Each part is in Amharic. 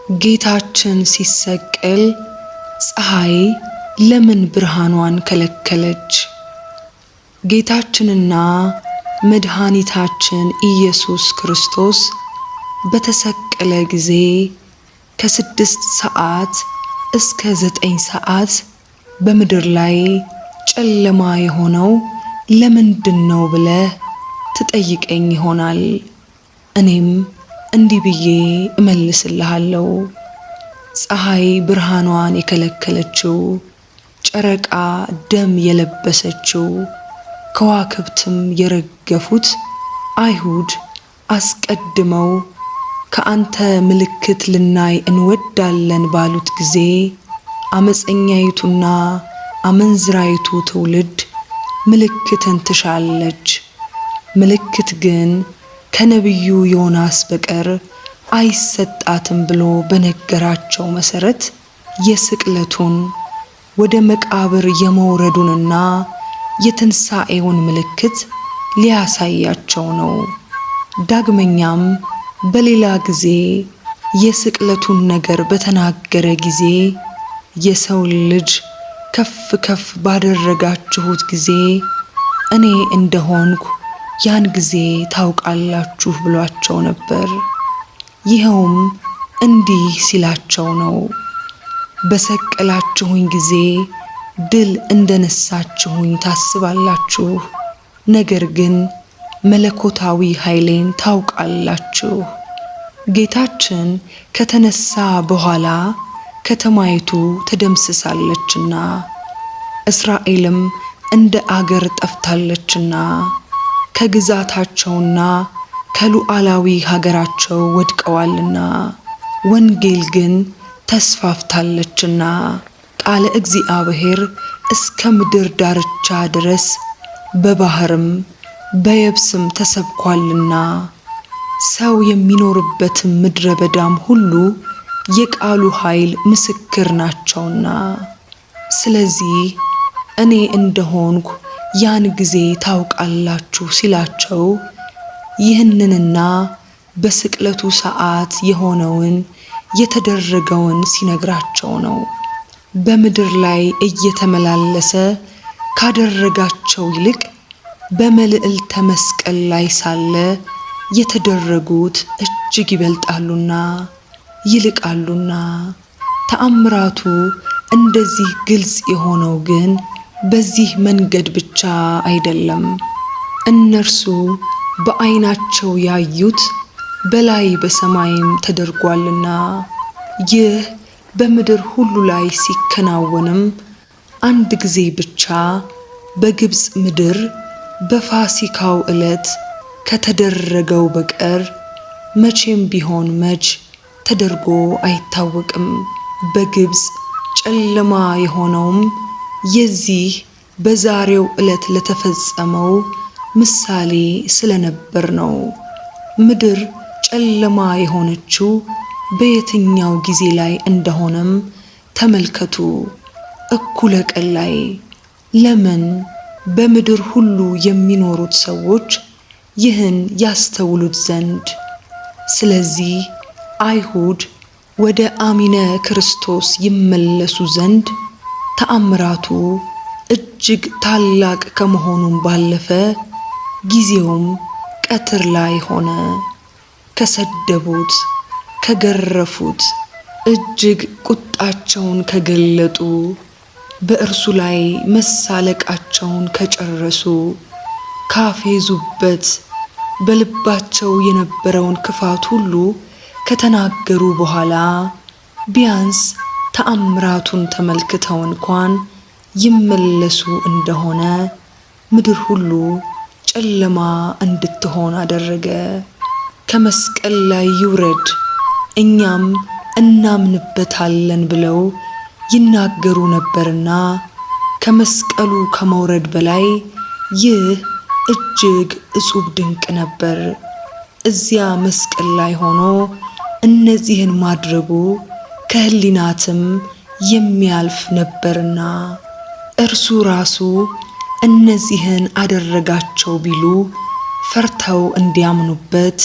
ጌታችን ሲሰቀል ፀሐይ ለምን ብርሃኗን ከለከለች? ጌታችንና መድኃኒታችን ኢየሱስ ክርስቶስ በተሰቀለ ጊዜ ከ6 ሰዓት እስከ 9 ሰዓት በምድር ላይ ጨለማ የሆነው ለምንድነው ብለህ ትጠይቀኝ ይሆናል። እኔም እንዲህ ብዬ እመልስልሃለሁ። ፀሐይ ብርሃኗን የከለከለችው፣ ጨረቃ ደም የለበሰችው፣ ከዋክብትም የረገፉት አይሁድ አስቀድመው ከአንተ ምልክት ልናይ እንወዳለን ባሉት ጊዜ አመፀኛይቱና አመንዝራይቱ ትውልድ ምልክትን ትሻለች። ምልክት ግን ከነቢዩ ዮናስ በቀር አይሰጣትም ብሎ በነገራቸው መሰረት የስቅለቱን ወደ መቃብር የመውረዱንና የትንሣኤውን ምልክት ሊያሳያቸው ነው። ዳግመኛም በሌላ ጊዜ የስቅለቱን ነገር በተናገረ ጊዜ የሰው ልጅ ከፍ ከፍ ባደረጋችሁት ጊዜ እኔ እንደሆንኩ ያን ጊዜ ታውቃላችሁ ብሏቸው ነበር። ይኸውም እንዲህ ሲላቸው ነው። በሰቀላችሁኝ ጊዜ ድል እንደነሳችሁኝ ታስባላችሁ፣ ነገር ግን መለኮታዊ ኃይሌን ታውቃላችሁ። ጌታችን ከተነሳ በኋላ ከተማይቱ ተደምስሳለችና እስራኤልም እንደ አገር ጠፍታለችና ከግዛታቸውና ከሉዓላዊ ሀገራቸው ወድቀዋልና ወንጌል ግን ተስፋፍታለችና ቃለ እግዚአብሔር እስከ ምድር ዳርቻ ድረስ በባህርም በየብስም ተሰብኳልና ሰው የሚኖርበትም ምድረ በዳም ሁሉ የቃሉ ኃይል ምስክር ናቸውና። ስለዚህ እኔ እንደሆንኩ ያን ጊዜ ታውቃላችሁ ሲላቸው ይህንንና በስቅለቱ ሰዓት የሆነውን የተደረገውን ሲነግራቸው ነው። በምድር ላይ እየተመላለሰ ካደረጋቸው ይልቅ በመልዕልተ መስቀል ላይ ሳለ የተደረጉት እጅግ ይበልጣሉና ይልቃሉና። ተአምራቱ እንደዚህ ግልጽ የሆነው ግን በዚህ መንገድ ብቻ አይደለም። እነርሱ በዓይናቸው ያዩት በላይ በሰማይም ተደርጓልና። ይህ በምድር ሁሉ ላይ ሲከናወንም አንድ ጊዜ ብቻ በግብፅ ምድር በፋሲካው ዕለት ከተደረገው በቀር መቼም ቢሆን መች ተደርጎ አይታወቅም። በግብፅ ጨለማ የሆነውም የዚህ በዛሬው ዕለት ለተፈጸመው ምሳሌ ስለነበር ነው። ምድር ጨለማ የሆነችው በየትኛው ጊዜ ላይ እንደሆነም ተመልከቱ። እኩለ ቀን ላይ። ለምን? በምድር ሁሉ የሚኖሩት ሰዎች ይህን ያስተውሉት ዘንድ። ስለዚህ አይሁድ ወደ አሚነ ክርስቶስ ይመለሱ ዘንድ ተአምራቱ እጅግ ታላቅ ከመሆኑም ባለፈ ጊዜውም ቀትር ላይ ሆነ። ከሰደቡት፣ ከገረፉት፣ እጅግ ቁጣቸውን ከገለጡ፣ በእርሱ ላይ መሳለቃቸውን ከጨረሱ፣ ካፌዙበት፣ በልባቸው የነበረውን ክፋት ሁሉ ከተናገሩ በኋላ ቢያንስ ተአምራቱን ተመልክተው እንኳን ይመለሱ እንደሆነ ምድር ሁሉ ጨለማ እንድትሆን አደረገ። ከመስቀል ላይ ይውረድ እኛም እናምንበታለን ብለው ይናገሩ ነበርና ከመስቀሉ ከመውረድ በላይ ይህ እጅግ እጹብ ድንቅ ነበር። እዚያ መስቀል ላይ ሆኖ እነዚህን ማድረጉ ከህሊናትም የሚያልፍ ነበርና እርሱ ራሱ እነዚህን አደረጋቸው ቢሉ ፈርተው እንዲያምኑበት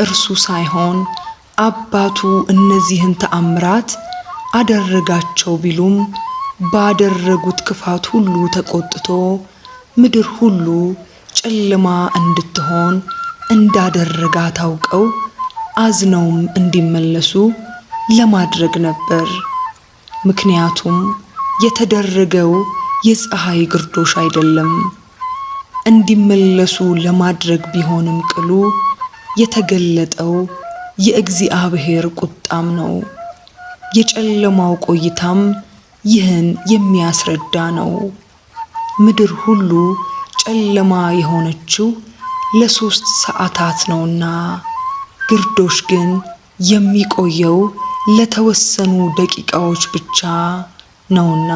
እርሱ ሳይሆን አባቱ እነዚህን ተአምራት አደረጋቸው ቢሉም ባደረጉት ክፋት ሁሉ ተቆጥቶ ምድር ሁሉ ጨለማ እንድትሆን እንዳደረጋት አውቀው አዝነውም እንዲመለሱ ለማድረግ ነበር። ምክንያቱም የተደረገው የፀሐይ ግርዶሽ አይደለም። እንዲመለሱ ለማድረግ ቢሆንም ቅሉ የተገለጠው የእግዚአብሔር ቁጣም ነው። የጨለማው ቆይታም ይህን የሚያስረዳ ነው። ምድር ሁሉ ጨለማ የሆነችው ለ3 ሰዓታት ነውና፣ ግርዶሽ ግን የሚቆየው ለተወሰኑ ደቂቃዎች ብቻ ነውና